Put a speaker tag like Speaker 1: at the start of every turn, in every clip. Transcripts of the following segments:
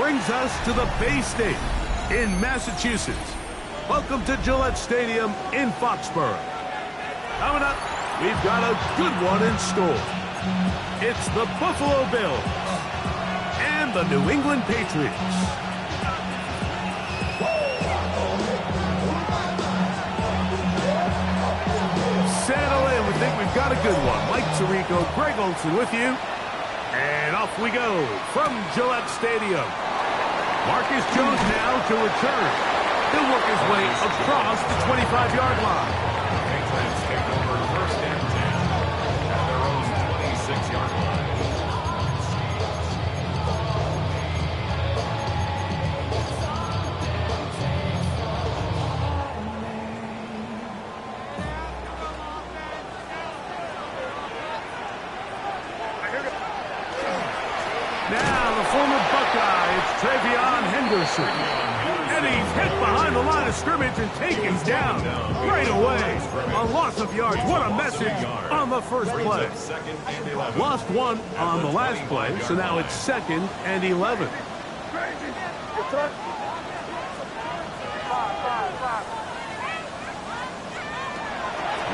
Speaker 1: brings us to the Bay State in Massachusetts. Welcome to Gillette Stadium in Foxborough. Coming up, we've got a good one in store. It's the Buffalo Bills and the New England Patriots. Settle in. We think we've got a good one. Mike Tirico, Greg Olsen with you. And off we go from Gillette Stadium. Marcus Jones now to return. He'll work his way across the 25-yard line.
Speaker 2: Patriots take over first and 10 at their own 26-yard line.
Speaker 1: Now the former Buckeye, it's Travion Henderson. And he's hit behind the line of scrimmage and taken down right away. A loss of yards. What a message on the first play. Lost one on the last play, so now it's 2nd and 11.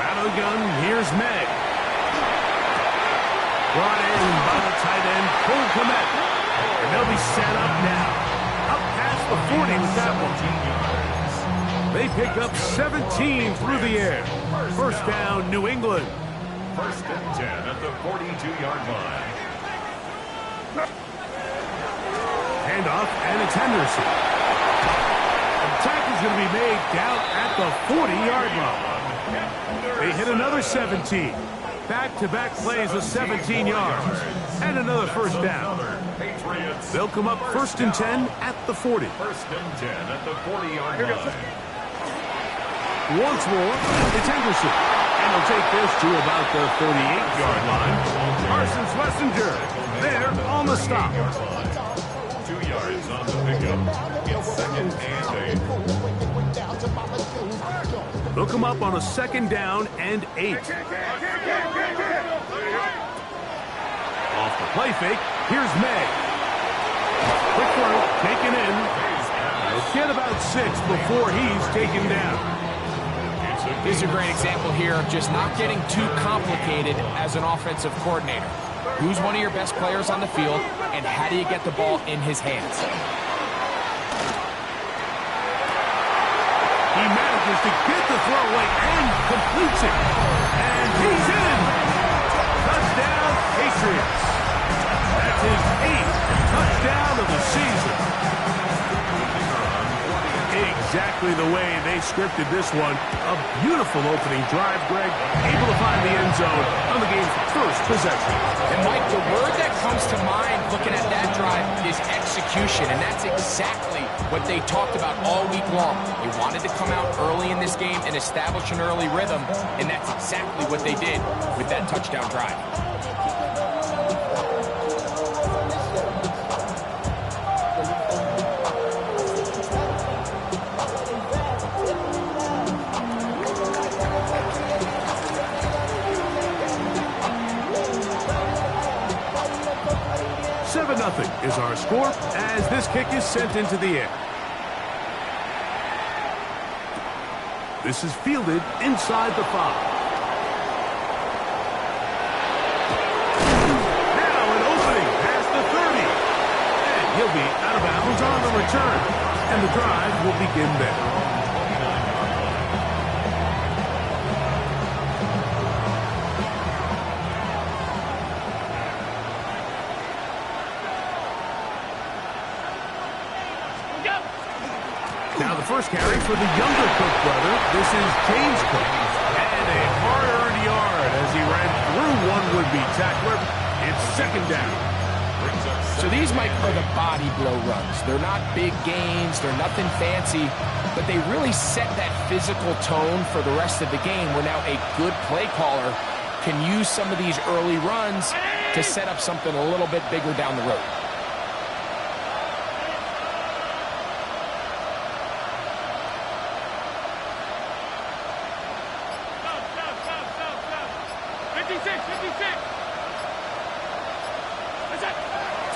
Speaker 1: Rattle gun, here's Meg. Brought in by the tight end, Cole Kmet. And they'll be set up now. Up past the 40 with that one. They pick up 17 through the air. First down, New England.
Speaker 2: First and 10 at the 42-yard line.
Speaker 1: Handoff, and it's Henderson. Attack is going to be made down at the 40-yard line. They hit another 17. Back-to-back plays of 17 yards. And another first down. They'll come up first and 10 at the 40.
Speaker 2: First and 10 at the 40-yard line.
Speaker 1: Once more, it's Henderson. And he'll take this to about the 38-yard line. Carson Schlesinger there on the stop.
Speaker 2: 2 yards on the pickup. It's 2nd and 8.
Speaker 1: They'll come up on a 2nd down and 8. Off the play fake, here's May. Quick throw, taken in. He'll get about 6 before he's taken down.
Speaker 3: This is a great example here of just not getting too complicated as an offensive coordinator. Who's one of your best players on the field, and how do you get the ball in his hands?
Speaker 1: He manages to get the throw away and completes it. And he's in. Touchdown, Patriots. That's his 8th touchdown of the season. Exactly the way they scripted this one. A beautiful opening drive, Greg. Able to find the end zone on the game's first possession.
Speaker 3: And Mike, the word that comes to mind looking at that drive is execution, and that's exactly what they talked about all week long. They wanted to come out early in this game and establish an early rhythm, and that's exactly what they did with that touchdown drive.
Speaker 1: 7-0 is our score as this kick is sent into the air. This is fielded inside the 5. Now an opening past the 30. And he'll be out of bounds on the return. And the drive will begin there. Now the first carry for the younger Cook brother. This is James Cook. And a hard-earned yard as he ran through one would-be tackler. It's 2nd down.
Speaker 3: So these, Mike, are the body blow runs. They're not big gains. They're nothing fancy. But they really set that physical tone for the rest of the game where now a good play caller can use some of these early runs to set up something a little bit bigger down the road.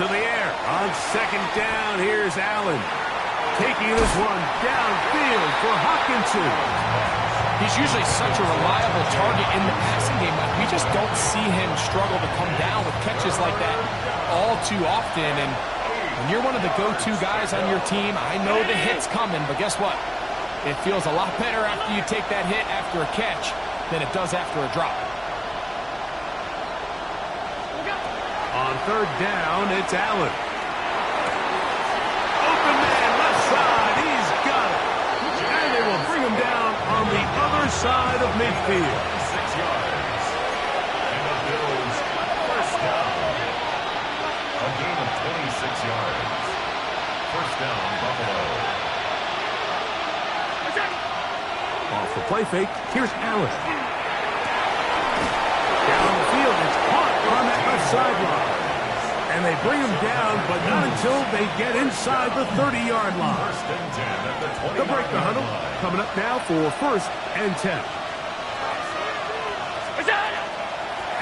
Speaker 1: To the air, On second down, here's Allen. Taking this one downfield for Hockenson.
Speaker 3: He's usually such a reliable target in the passing game, but we just don't see him struggle to come down with catches like that all too often. And when you're one of the go-to guys on your team, I know the hit's coming, but guess what? It feels a lot better after you take that hit after a catch than it does after a drop.
Speaker 1: On third down, it's Allen. Open man, left side, he's got it. And they will bring him down on the other side of midfield.
Speaker 2: 6 yards. And the Bills first down. A gain of 26 yards. First down, Buffalo.
Speaker 1: Off the play fake, here's Allen. Down the field, it's caught on that left sideline. And they bring him down, but not until they get inside the 30-yard line.
Speaker 2: First and 10 at the 20.
Speaker 1: They'll break the huddle. Coming up now for first and 10.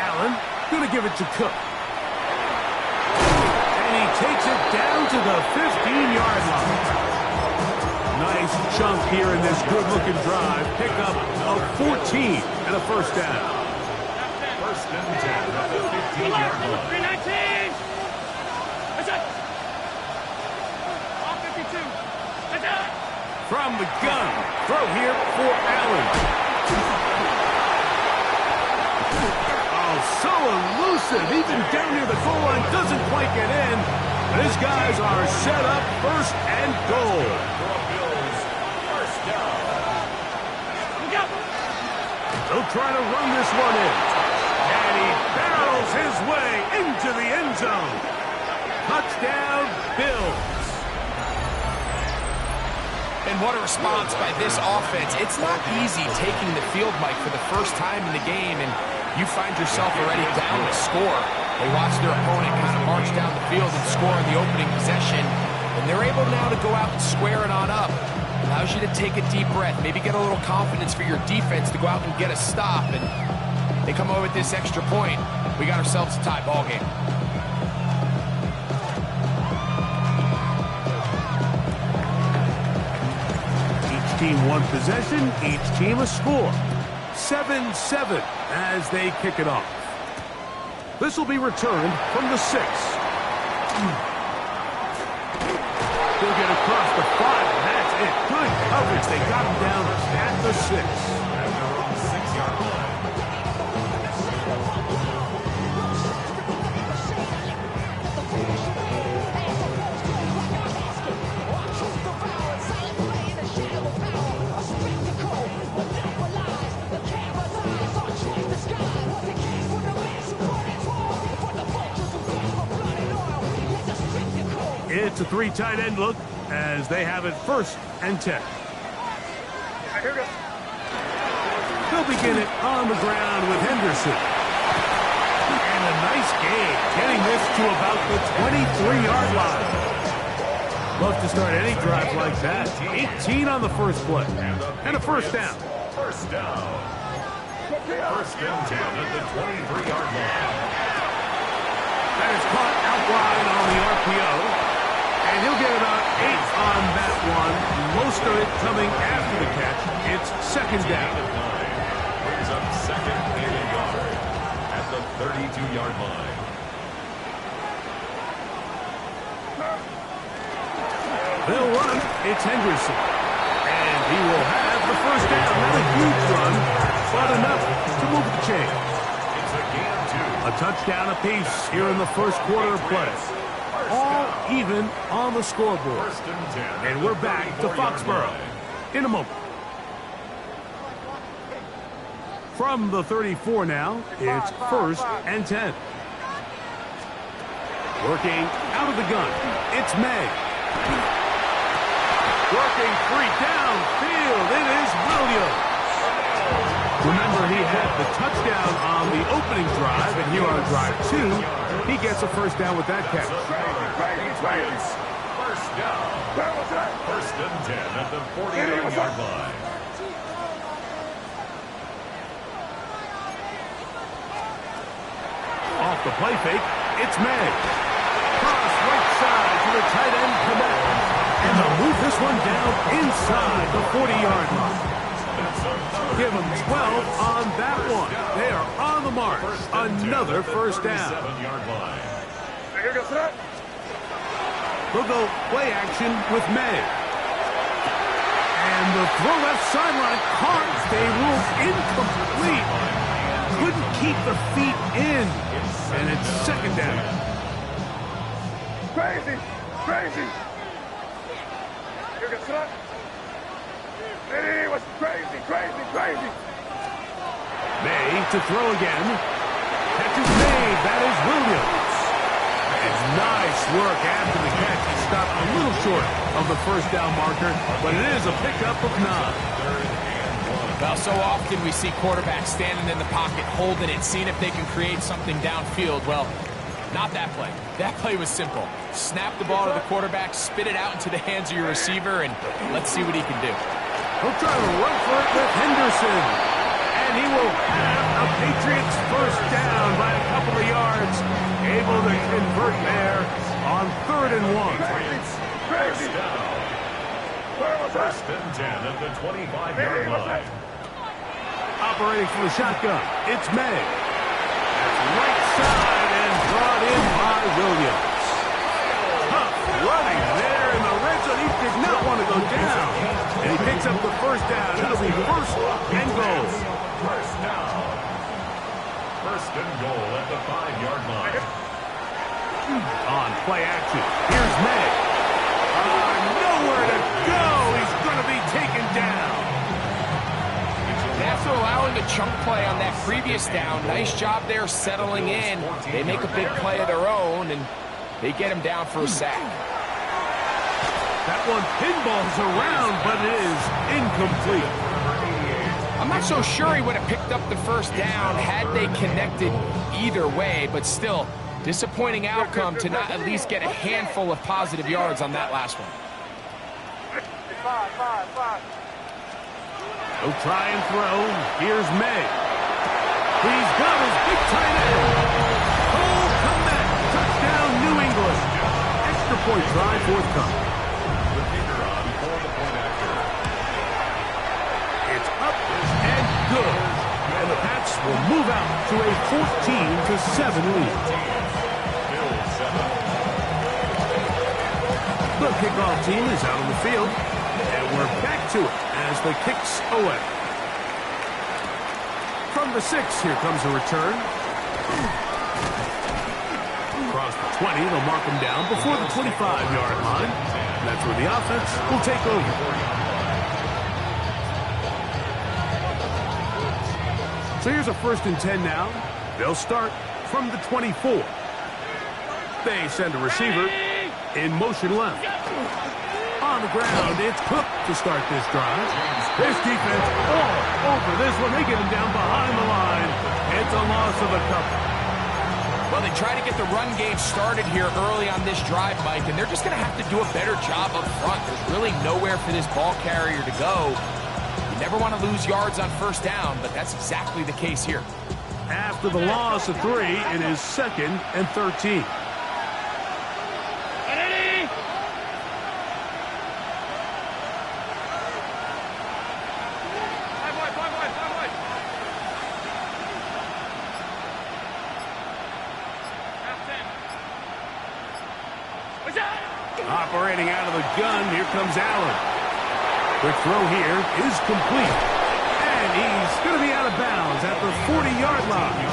Speaker 1: Allen going to give it to Cook. And he takes it down to the 15-yard line. Nice chunk here in this good-looking drive. Pickup of 14 and a first down.
Speaker 2: First and 10 at the 15-yard line.
Speaker 4: 319!
Speaker 1: From the gun, throw here for Allen. Oh, so elusive, even down near the goal line, doesn't quite get in. But his guys are set up first and goal.
Speaker 2: First down.
Speaker 1: They'll try to run this one in. And he barrels his way into the end zone. Touchdown, Bills.
Speaker 3: And what a response by this offense. It's not easy taking the field, Mike, for the first time in the game, and you find yourself already down to score. They watch their opponent kind of march down the field and score in the opening possession, and they're able now to go out and square it on up. Allows you to take a deep breath, maybe get a little confidence for your defense to go out and get a stop, and they come over with this extra point. We got ourselves a tie ball game.
Speaker 1: Team one possession, each team a score. 7-7 as they kick it off. This will be returned from the 6. He'll get across the 5, and that's it. Good coverage. They got him down at the 6.
Speaker 2: And they're on the 6-yard line.
Speaker 1: It's a 3 tight end look as they have it first and 10. They'll begin it on the ground with Henderson. And a nice gain, getting this to about the 23-yard line. Love to start any drive like that. 18 on the first play. And a first down.
Speaker 2: First down. First and 10 at the 23-yard line.
Speaker 1: That is caught out wide on the RPO. And he'll get about 8 on that one. Most of it coming after the catch. It's second down.
Speaker 2: Brings up second and a yard at the 32-yard line.
Speaker 1: They'll run. It's Henderson. And he will have the first down. Not a huge run, but enough to move the chain.
Speaker 2: It's a gain of 2.
Speaker 1: A touchdown apiece here in the first quarter of play. All even on the scoreboard.
Speaker 2: First and 10.
Speaker 1: And we're back to Foxborough in a moment. From the 34 now, it's first and 10. Working out of the gun, it's May. Working 3 downfield, it is Williams. Remember, he had the touchdown on the opening drive, and here on drive 2, he gets a first down with that catch.
Speaker 2: First down. First and 10 at the 48-yard line.
Speaker 1: Off the play fake, it's May. Cross right side. the tight end commit. And they'll move this one down inside the 40-yard line. Give them 12 on that one. They are on the mark. Another first down. They'll go play action with May. And the throw left sideline caught. They ruled incomplete. Couldn't keep the feet in. And it's second down.
Speaker 4: Crazy! Crazy! It was crazy, crazy, crazy!
Speaker 1: May to throw again. Catch is made. That is Williams. It's nice work after the catch. He stopped a little short of the first down marker, but it is a pickup of 9.
Speaker 3: Well, so often we see quarterbacks standing in the pocket, holding it, seeing if they can create something downfield. Well, not that play. That play was simple. Snap the ball to the quarterback, spit it out into the hands of your receiver, and let's see what he can do.
Speaker 1: He'll try to run for it with Henderson. And he will have a Patriots first down by a couple of yards. Able to convert there on 3rd and 1.
Speaker 4: Crazy!
Speaker 2: First and 10 at the 25-yard line.
Speaker 1: Operating from the shotgun, it's May. That's right side and brought in by Williams. Tough running there in the red zone. He did not want to go down. And he picks up the first down. It'll be first and goal.
Speaker 2: First down. First and goal at the 5-yard line.
Speaker 1: On play action, here's May. Nowhere to go. He's going to be taken down.
Speaker 3: After allowing a chunk play on that previous down, nice job there settling in. They make a big play of their own, and they get him down for a sack.
Speaker 1: That one pinballs around, but it is incomplete.
Speaker 3: I'm not so sure he would have picked up the first down had they connected either way, but still, disappointing outcome to not at least get a handful of positive yards on that last one.
Speaker 1: He'll try and throw. Here's May. He's got his big tight end. Oh, come back. Touchdown, New England. Extra point try forthcoming. It's up and good. And the Pats will move out to a 14-7 lead. The kickoff team is out on the field. And we're back to it as the kick's away. From the 6, here comes a return. Across the 20, they'll mark him down before the 25-yard line. That's where the offense will take over. So here's a 1st and 10 now. They'll start from the 24. They send a receiver in motion left. On the ground, it's Cook to start this drive. This defense all over this one. They get him down behind the line. It's a loss of a couple.
Speaker 3: Well, they try to get the run game started here early on this drive, Mike, and they're just going to have to do a better job up front. There's really nowhere for this ball carrier to go. You never want to lose yards on first down, but that's exactly the case here.
Speaker 1: After the loss of 3, it is 2nd and 13. Operating out of the gun, here comes Allen. The throw here is complete. And he's going to be out of bounds at the 40-yard line.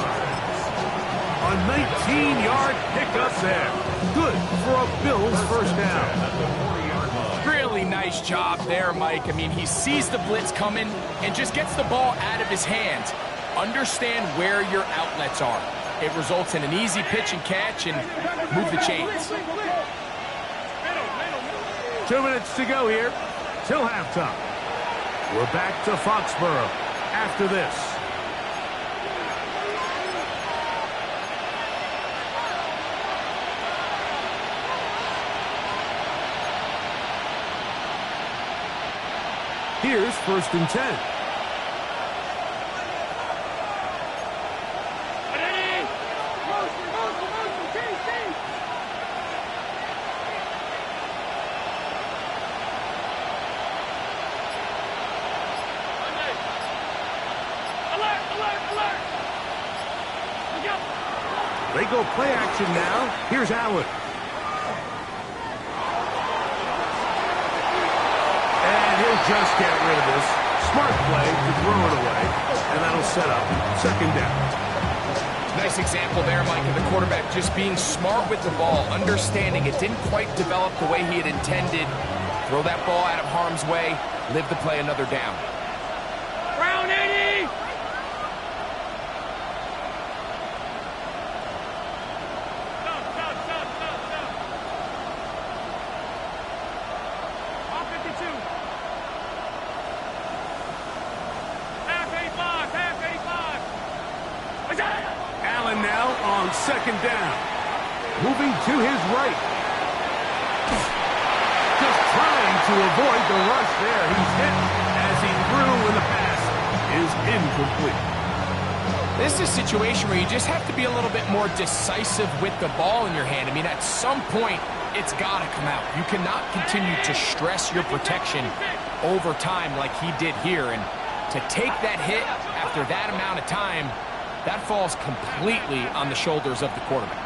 Speaker 1: A 19-yard pickup there. Good for a Bills first down.
Speaker 3: Really nice job there, Mike. I mean, he sees the blitz coming and just gets the ball out of his hands. Understand where your outlets are. It results in an easy pitch and catch and move the chains.
Speaker 1: 2 minutes to go here till halftime. We're back to Foxborough after this. Here's 1st and 10. They go play action now. Here's Allen. And he'll just get rid of this. Smart play to throw it away. And that'll set up second down.
Speaker 3: Nice example there, Mike, of the quarterback just being smart with the ball, understanding it didn't quite develop the way he had intended. Throw that ball out of harm's way, live to play another down.
Speaker 5: Brown 80! All 52. Half 85, half 85. What's that?
Speaker 1: Allen now on second down. Moving to his right. Just trying to avoid the rush there. He's hit as he threw and the pass is incomplete.
Speaker 3: This is a situation where you just have to be a little bit more decisive with the ball in your hand. I mean, at some point, it's got to come out. You cannot continue to stress your protection over time like he did here. And to take that hit after that amount of time, that falls completely on the shoulders of the quarterback.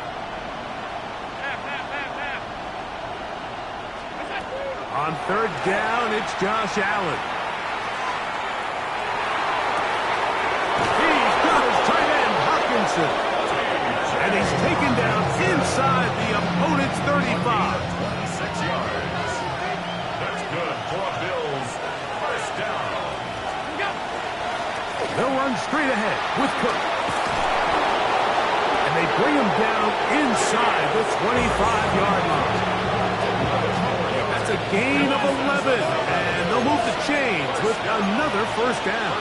Speaker 1: On third down, it's Josh Allen. He's got his tight end, Hockenson. And he's taken down inside the opponent's 35.
Speaker 2: 26 yards. That's good for Bills. First down.
Speaker 1: They'll run straight ahead with Cook. And they bring him down inside the 25-yard line. That's a gain of 11. And they'll move the chains with another first down.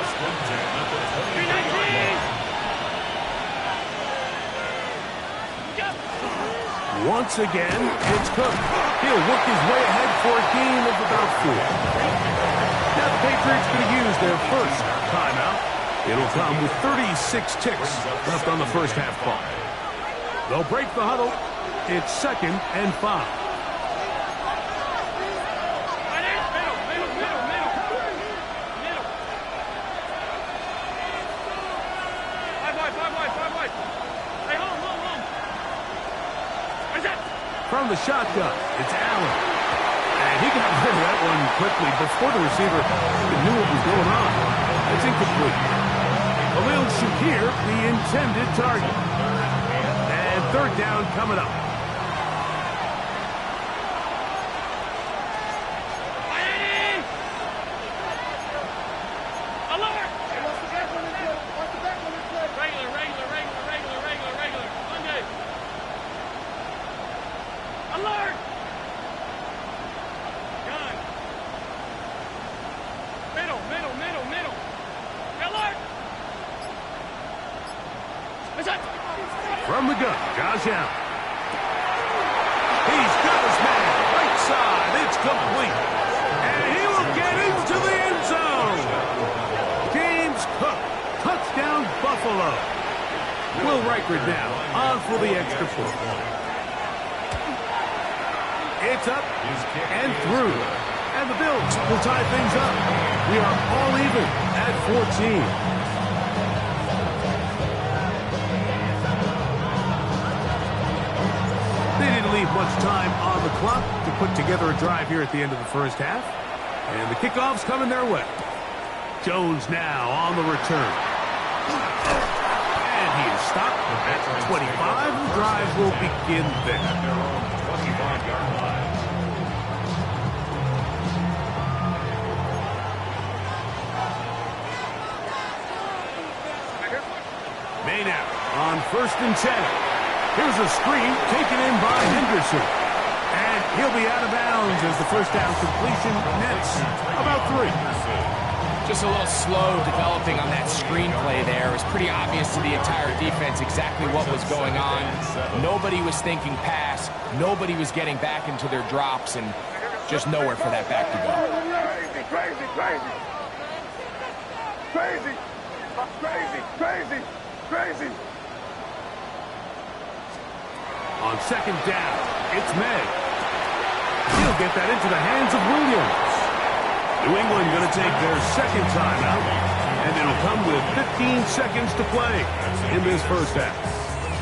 Speaker 1: Once again, it's Cook. He'll work his way ahead for a gain of about 4. Now the Patriots going to use their first timeout. It'll come with 36 ticks left on the first half clock. They'll break the huddle. It's 2nd and 5. From the shotgun, it's Allen. And he got rid of that one quickly before the receiver knew what was going on. It's incomplete. Khalil Shakir, the intended target. And third down coming up. From the gun, Josh Allen. He's got his man. Right side. It's complete. And he will get into the end zone. James Cook. Touchdown, Buffalo. Will Reichard now on for the extra point. It's up and through. And the Bills will tie things up. We are all even at 14. They didn't leave much time on the clock to put together a drive here at the end of the first half. And the kickoff's coming their way. Jones now on the return. And he is stopped at 25. The drive will begin there.
Speaker 2: 25-yard line.
Speaker 1: Maynard on 1st and 10. Here's a screen taken in by Henderson. And he'll be out of bounds as the first down completion nets about 3.
Speaker 3: Just a little slow developing on that screenplay there. It was pretty obvious to the entire defense exactly what was going on. Nobody was thinking pass. Nobody was getting back into their drops, and just nowhere for that back to go.
Speaker 4: Crazy, crazy, crazy. Crazy, crazy, crazy, crazy.
Speaker 1: On second down, it's May. He'll get that into the hands of Williams. New England going to take their second timeout, and it'll come with 15 seconds to play in this first half.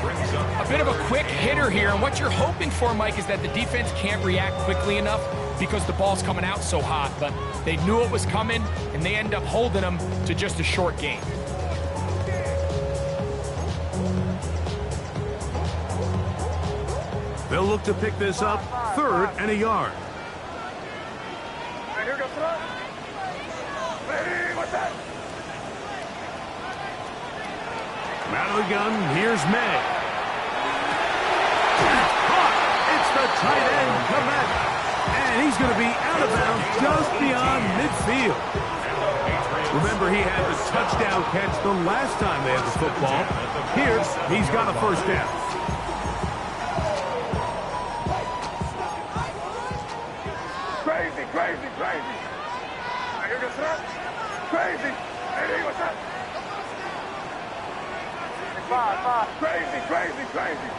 Speaker 2: brings up
Speaker 3: A bit of a quick hitter here, and what you're hoping for, Mike, is that the defense can't react quickly enough because the ball's coming out so hot, but they knew it was coming, and they end up holding them to just a short game.
Speaker 1: They'll look to pick this up, 3rd and a yard.
Speaker 4: Right, here goes front. Hey, what's that?
Speaker 1: Out of the gun, here's May. Caught! It's the tight end, Komet. And he's going to be out of bounds just beyond midfield. Remember, he had the touchdown catch the last time they had the football. Here, he's got a first down.
Speaker 4: Crazy, crazy, crazy. Right, here goes front. Crazy. Hey, what's that? Five. Crazy, crazy, crazy.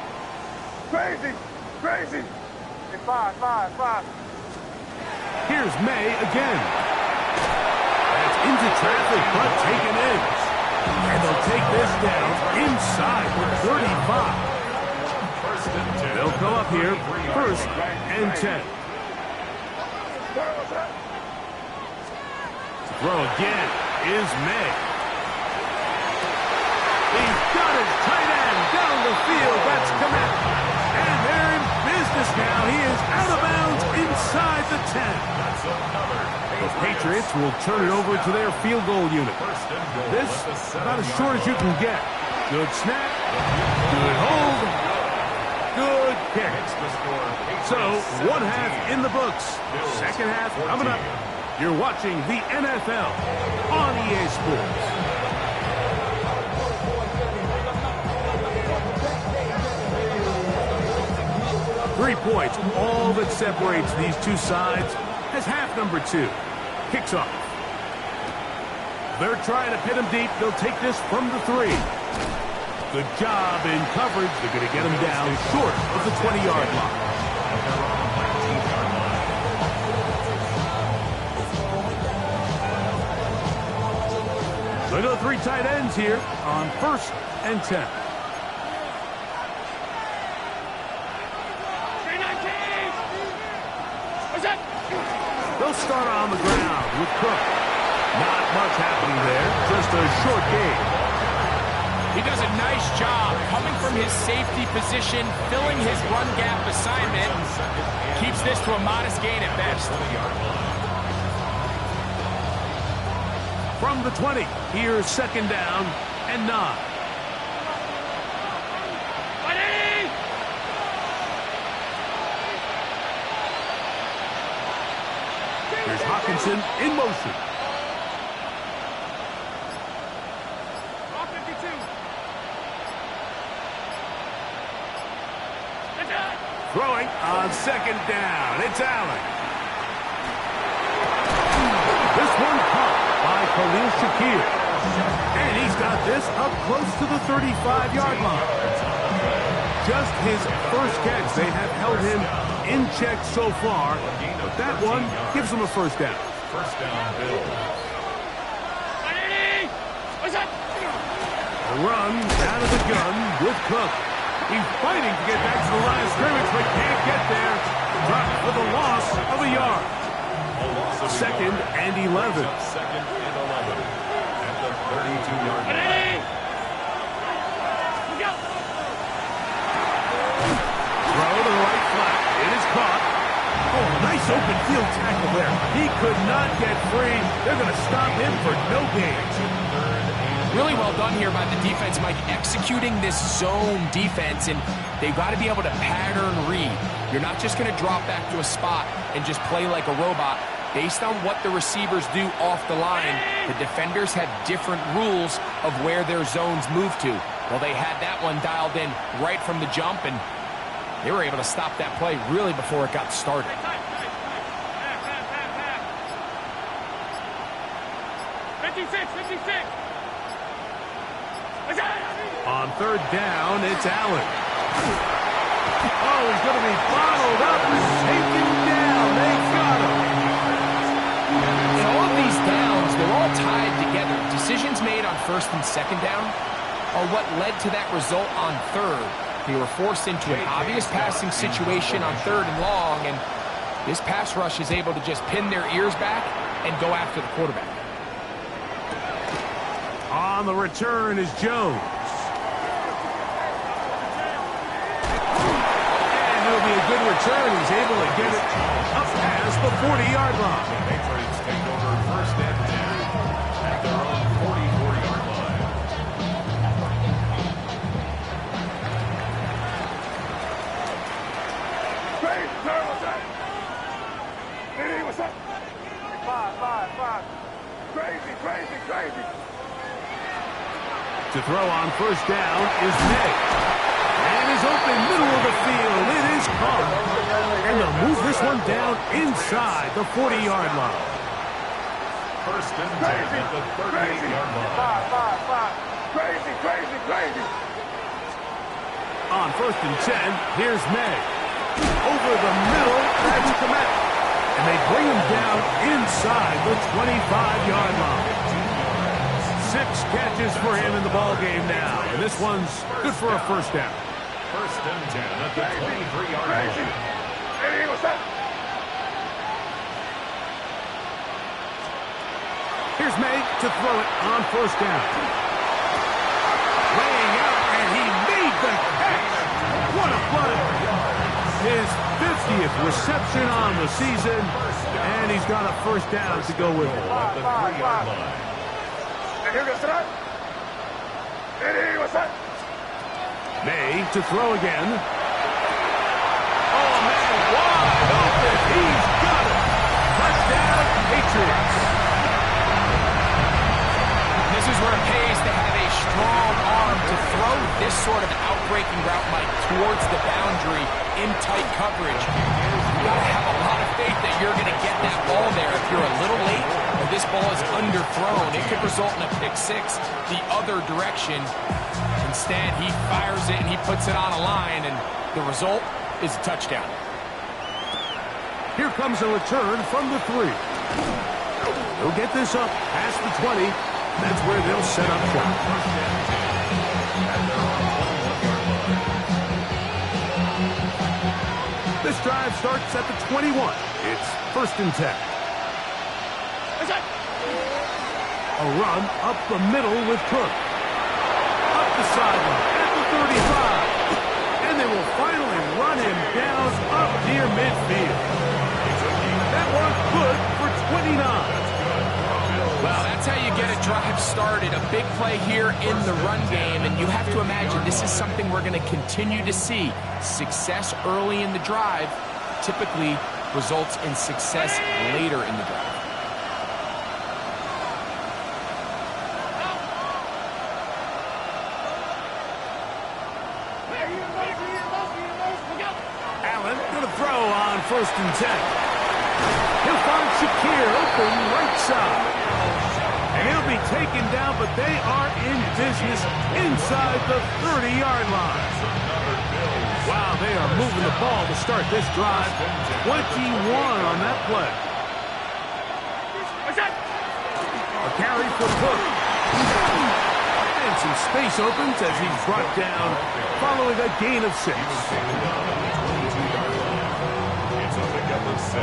Speaker 4: Crazy, crazy. Hey, five.
Speaker 1: Here's May again. That's into traffic, but taken in. And they'll take this down inside the 35. They'll go up here, 1st and 10.
Speaker 4: What's that?
Speaker 1: Throw again is May. He's got his tight end down the field. That's Komet. And they're in business now. He is out of bounds inside the 10. The Patriots will turn it over to their field goal unit. This, about as short as you can get. Good snap. Good hold. Good kick. So, 1 half in the books. 2nd half coming up. You're watching the NFL on EA Sports. Three points, all that separates these two sides, as half number 2 kicks off. They're trying to pit him deep. They'll take this from the 3. Good job in coverage. They're going to get him down short of the 20-yard line. Look at the 3 tight ends here on 1st and 10. They'll start on the ground with Cook. Not much happening there, just a short game.
Speaker 3: He does a nice job coming from his safety position, filling his run gap assignment. Keeps this to a modest gain at best.
Speaker 1: From the 20, here's 2nd down and 9. Here's Hawkinson in motion. Throwing on 2nd down. It's Allen. This one caught by Khalil Shakir. And he's got this up close to the 35-yard line. Just his first catch. They have held him in check so far. But that one gives him a first down.
Speaker 2: First down, Bills.
Speaker 1: A run out of the gun with Cook. He's fighting to get back to the line of scrimmage, but can't get there. Dropped for the loss of a yard. 2nd and 11.
Speaker 2: 2nd and 11 at the 32-yard line.
Speaker 1: Throw to the right flat. It is caught. Oh, nice open field tackle there. He could not get free. They're going to stop him for no gain.
Speaker 3: Really well done here by the defense, Mike, executing this zone defense, and they've got to be able to pattern read. You're not just going to drop back to a spot and just play like a robot. Based on what the receivers do off the line, the defenders have different rules of where their zones move to. Well, they had that one dialed in right from the jump, and they were able to stop that play really before it got started.
Speaker 5: 56.
Speaker 1: On 3rd down, it's Allen. Oh, he's going to be bottled up and taken down. They got him.
Speaker 3: In all of these downs, they're all tied together. Decisions made on 1st and 2nd down, are what led to that result on third. They were forced into an obvious passing situation on 3rd and long, and this pass rush is able to just pin their ears back and go after the quarterback.
Speaker 1: On the return is Jones. And it'll be a good return. He's able to get it up past the 40-yard line.
Speaker 2: Patriots take over 1st and 10 at their own 44-yard line.
Speaker 4: Crazy, sir, what's that? Diddy, what's up? 5. Crazy, crazy, crazy.
Speaker 1: To throw on 1st down is May. And is open middle of the field. It is caught. And they'll move this one down inside the 40-yard line.
Speaker 2: 1st and 10 at the 38-yard line.
Speaker 4: 5. Crazy, crazy, crazy.
Speaker 1: On 1st and 10, here's May. Over the middle, that's Komet. And they bring him down inside the 25-yard line. 6 catches for him in the ball game now. And this one's good for a 1st down.
Speaker 2: 1st and 10 at the 23-yard
Speaker 4: Crazy.
Speaker 2: line.
Speaker 4: Diddy, what's up?
Speaker 1: Here's May to throw it on 1st down. Laying out, and he made the catch. What a play. His 50th reception on the season, and he's got a 1st down to go with it.
Speaker 2: At the 3-yard line.
Speaker 4: And here goes that. Diddy, what's up?
Speaker 1: May to throw again. Oh, man, wide open. He's got it. Touchdown, Patriots.
Speaker 3: This is where it pays to have a strong arm to throw this sort of outbreaking route, Mike, towards the boundary in tight coverage. You got to have a lot of faith that you're going to get that ball there. If you're a little late or this ball is underthrown, it could result in a pick 6 the other direction. Instead, he fires it and he puts it on a line, and the result is a touchdown.
Speaker 1: Here comes a return from the 3. They'll get this up past the 20. That's where they'll set up shop. This drive starts at the 21. It's 1st and 10. A run up the middle with Cook. Up the sideline at the 35. And they will finally run him down up near midfield. That was good for 29.
Speaker 3: Well, that's how you get a drive started. A big play here in the run game, and you have to imagine this is something we're going to continue to see. Success early in the drive typically results in success later in the drive.
Speaker 1: Allen going to throw on 1st and 10. He'll find Shakir open right side. And he'll be taken down, but they are in business inside the 30-yard line. Wow, they are moving the ball to start this drive. 21 on that play. A carry for Cook. And some space opens as he's brought down following a gain of 6.
Speaker 2: It's a pickup of 6.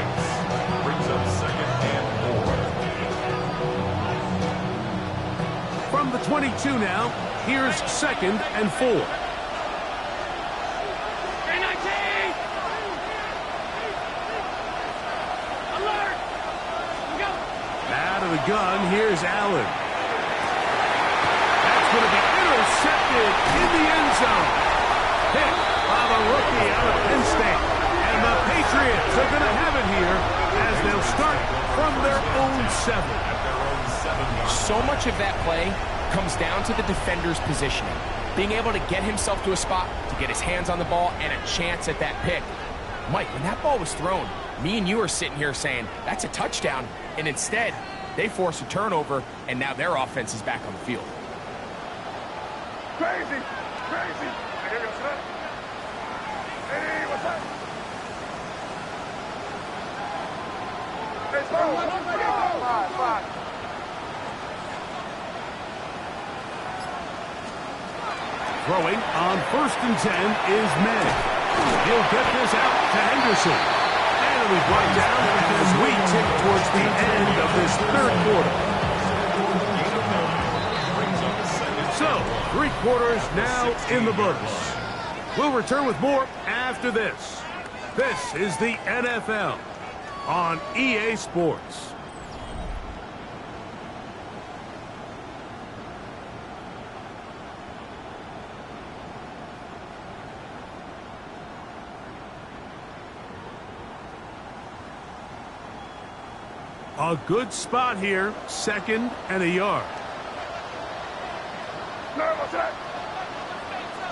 Speaker 2: Brings up 2nd and 4.
Speaker 1: From the 22 now, here's 2nd and 4.
Speaker 5: Alert! Go!
Speaker 1: Out of the gun, here's Allen. That's going to be intercepted in the end zone. Hit by the rookie out of Penn State. And the Patriots are going to have it here as they'll start from their own 7.
Speaker 3: So much of that play comes down to the defender's positioning. Being able to get himself to a spot, to get his hands on the ball, and a chance at that pick. Mike, when that ball was thrown, me and you are sitting here saying, that's a touchdown. And instead, they force a turnover, and now their offense is back on the field.
Speaker 4: Crazy, crazy. And here goes that. Hey, what's up? Let's go. 5.
Speaker 1: Throwing on 1st and 10 is May. He'll get this out to Henderson. And it'll be brought down as we tick towards the end of this 3rd quarter. So, 3 quarters now in the books. We'll return with more after this. This is the NFL on EA Sports. A good spot here, 2nd and a yard.
Speaker 4: What's that?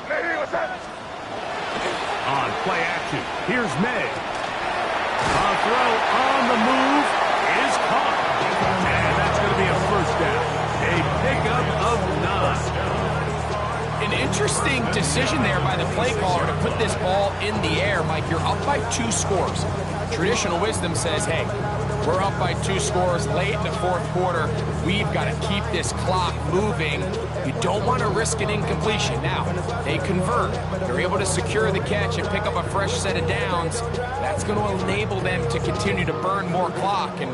Speaker 4: Lady, what's that?
Speaker 1: On play action, here's May. A throw on the move is caught. And that's going to be a 1st down. A pickup of 9.
Speaker 3: An interesting decision there by the play caller to put this ball in the air. Mike, you're up by 2 scores. Traditional wisdom says, hey, we're up by 2 scores late in the 4th quarter. We've got to keep this clock moving. You don't want to risk an incompletion. Now, they convert. They're able to secure the catch and pick up a fresh set of downs. That's going to enable them to continue to burn more clock. And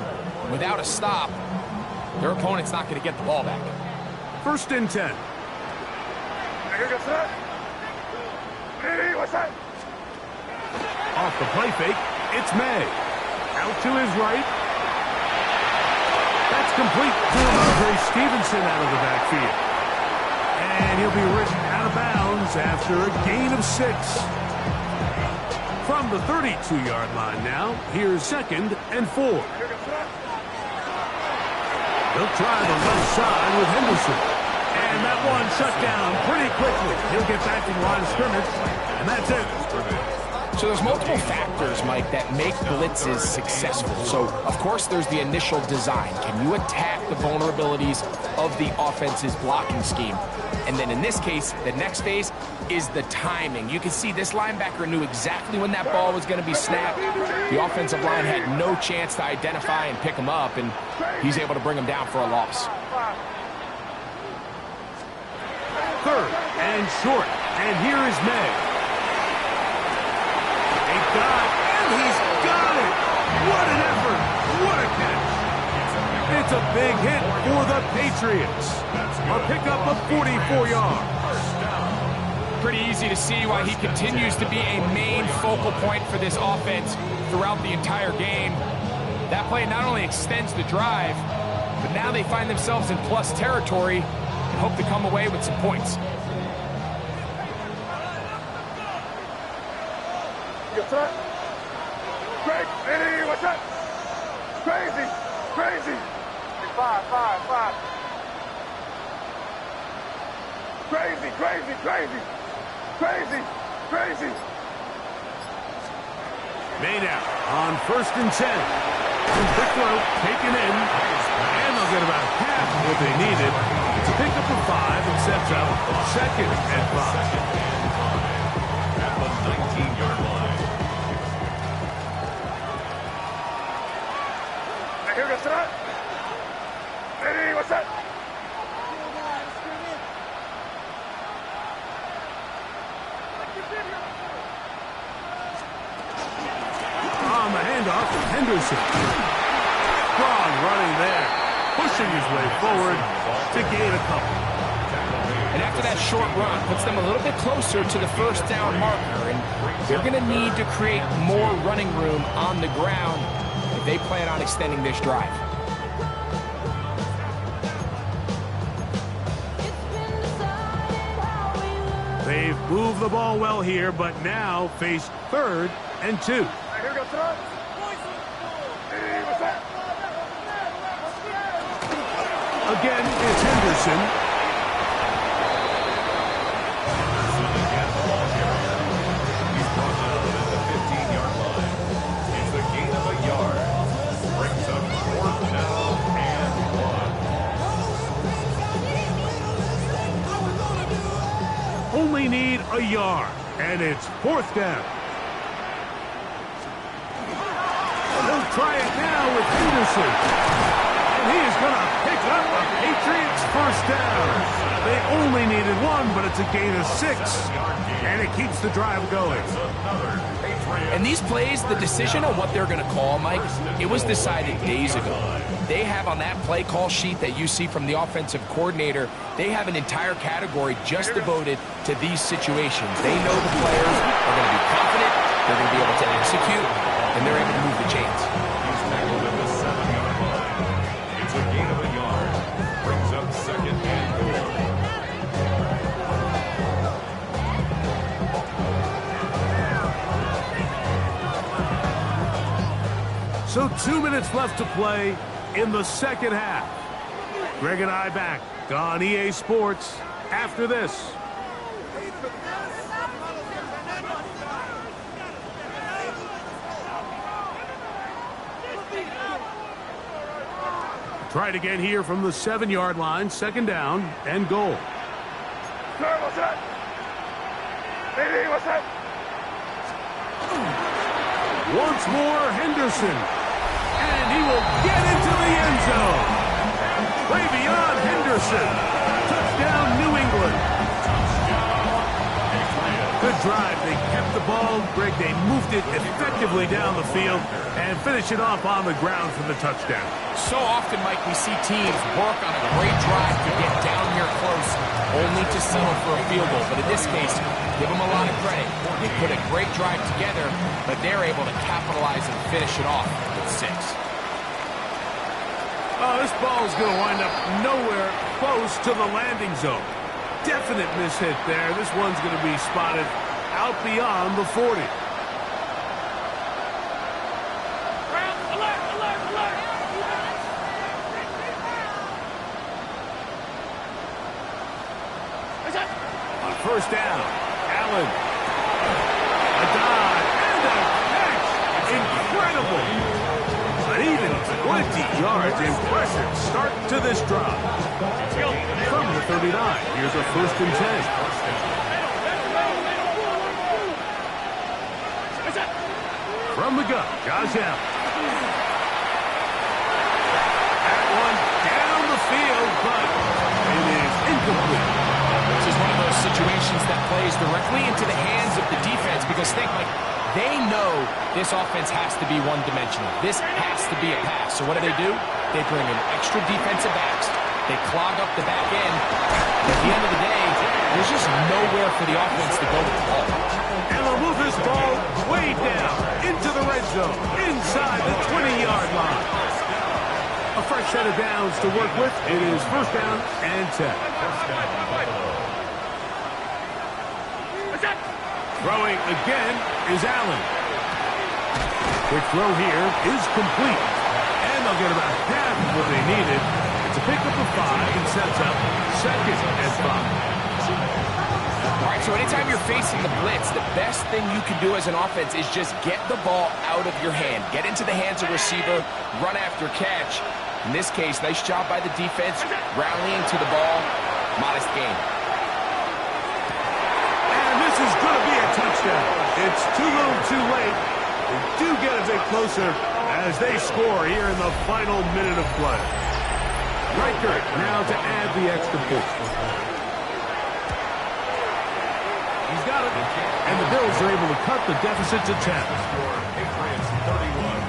Speaker 3: without a stop, their opponent's not going to get the ball back.
Speaker 1: 1st and 10.
Speaker 4: What's that? Lady, what's that?
Speaker 1: Off the play fake, it's May. Out to his right. That's complete to Andre Stevenson out of the backfield. And he'll be written out of bounds after a gain of 6. From the 32-yard line now, here's 2nd and 4. He'll try the left side with Henderson. And that one shut down pretty quickly. He'll get back in line of scrimmage, and that's it.
Speaker 3: So there's multiple factors, Mike, that make blitzes successful. So, of course, there's the initial design. Can you attack the vulnerabilities of the offense's blocking scheme? And then in this case, the next phase is the timing. You can see this linebacker knew exactly when that ball was going to be snapped. The offensive line had no chance to identify and pick him up, and he's able to bring him down for a loss.
Speaker 1: 3rd and short. And here is May. A dive, and he's got it. What an effort. What a catch. It's a big hit for the Patriots. A pickup of 44 yards.
Speaker 3: Pretty easy to see why he continues to be a main focal point for this offense throughout the entire game. That play not only extends the drive, but now they find themselves in plus territory and hope to come away with some points.
Speaker 4: What's that? Lady, what's that? Crazy, crazy. 5. Crazy, crazy, crazy. Crazy, crazy.
Speaker 1: Made out on 1st and 10. Quick throw taken in. And they'll get about half of what they needed. It's a pickup of 5 and sets up 2nd and 5.
Speaker 2: At the 19-yard line.
Speaker 4: What's that? Lady, what's that?
Speaker 1: On the handoff, Henderson. Strong running there. Pushing his way forward to gain a couple.
Speaker 3: And after that short run, puts them a little bit closer to the 1st down marker. And they're going to need to create more running room on the ground if they plan on extending this drive.
Speaker 1: They've moved the ball well here, but now face 3rd and 2.
Speaker 4: Here goes throw. Hey, what's that?
Speaker 1: Again, it's Henderson.
Speaker 2: He's brought down at the 15-yard line. It's a gain of a yard. Brings up 4th down and 1.
Speaker 1: Only need a yard, and it's 4th down. They'll try it now with Henderson. And he is going to pick up a Patriots first first down. They only needed one, but it's a gain of 6. And it keeps the drive going.
Speaker 3: And these plays, the decision on what they're going to call, Mike, it was decided days ago. They have on that play call sheet that you see from the offensive coordinator, they have an entire category just devoted to these situations. They know the players are going to be confident, they're going to be able to execute, and they're able to move the chains.
Speaker 2: He's tackled at the 7-yard line. It's a gain of a yard. Brings up second and goal.
Speaker 1: So 2 minutes left to play in the second half. Greg and I back on EA Sports after this. Try it again here from the 7-yard line, second down and goal.
Speaker 4: Sir, what's that? Lady, what's that?
Speaker 1: Once more, Henderson. And he will get into the end zone. Way beyond Henderson. Touchdown, New England. Good drive. They kept the ball. Greg, they moved it effectively down the field and finish it off on the ground for the touchdown.
Speaker 3: So often, Mike, we see teams work on a great drive to get down here close, only to settle for a field goal. But in this case, give them a lot of credit. They put a great drive together, but they're able to capitalize and finish it off with 6.
Speaker 1: Oh, this ball is going to wind up nowhere close to the landing zone. Definite mishit there. This one's going to be spotted out beyond the 40.
Speaker 5: Alert, alert, alert!
Speaker 1: On first down, Allen. A dive and a catch. Incredible. An even 20 yards. Impressive start to this drive. From the 39, here's a 1st and 10. From the gun, Josh Allen. That one down the field, but it is incomplete.
Speaker 3: This is one of those situations that plays directly into the hands of the defense because think, like, they know this offense has to be one-dimensional. This has to be a pass. So what do? They bring in extra defensive backs. They clog up the back end. At the end of the day, there's just nowhere for the offense to go with the ball.
Speaker 1: And they'll move this ball way down into the red zone, inside the 20-yard line. A fresh set of downs to work with. It is 1st down and 10. Throwing again is Allen. Quick throw here is complete. And they'll get about half of what they needed. It's a pickup of 5 and sets up 2nd and 5.
Speaker 3: All right, so anytime you're facing the blitz, the best thing you can do as an offense is just get the ball out of your hand. Get into the hands of receiver, run after catch. In this case, nice job by the defense, rallying to the ball. Modest gain.
Speaker 1: And this is going to be a touchdown. It's too little too late. They do get a bit closer as they score here in the final minute of play. Reichert now to add the extra point. He's got it. And the Bills are able to cut the deficit to 10.
Speaker 2: Patriots 31,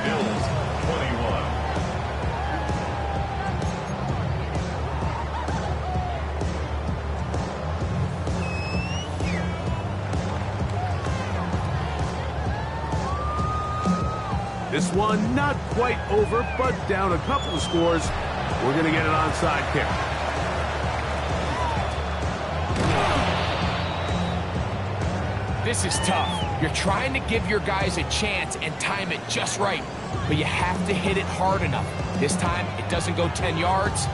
Speaker 2: Bills 21.
Speaker 1: This one not quite over, but down a couple of scores. We're going to get an onside kick.
Speaker 3: This is tough. You're trying to give your guys a chance and time it just right, but you have to hit it hard enough. This time, it doesn't go 10 yards.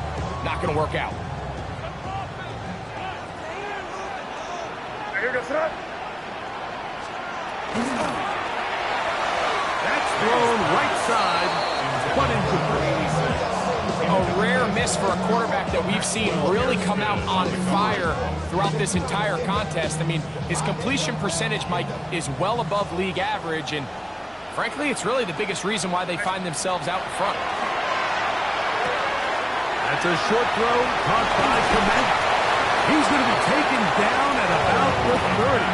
Speaker 3: Not going to work out.
Speaker 4: Here goes that.
Speaker 1: Thrown right side, but incomplete.
Speaker 3: A rare miss for a quarterback that we've seen really come out on fire throughout this entire contest. I mean, his completion percentage, Mike, is well above league average, and frankly, it's really the biggest reason why they find themselves out in front.
Speaker 1: That's a short throw caught by Kmet. He's going to be taken down at about the 30.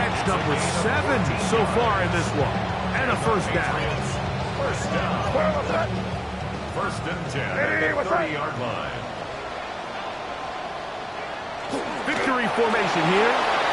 Speaker 1: Catch number 7 so far in this one. And a first down.
Speaker 2: First down. First and 10 at the 30-yard line.
Speaker 1: Victory formation here.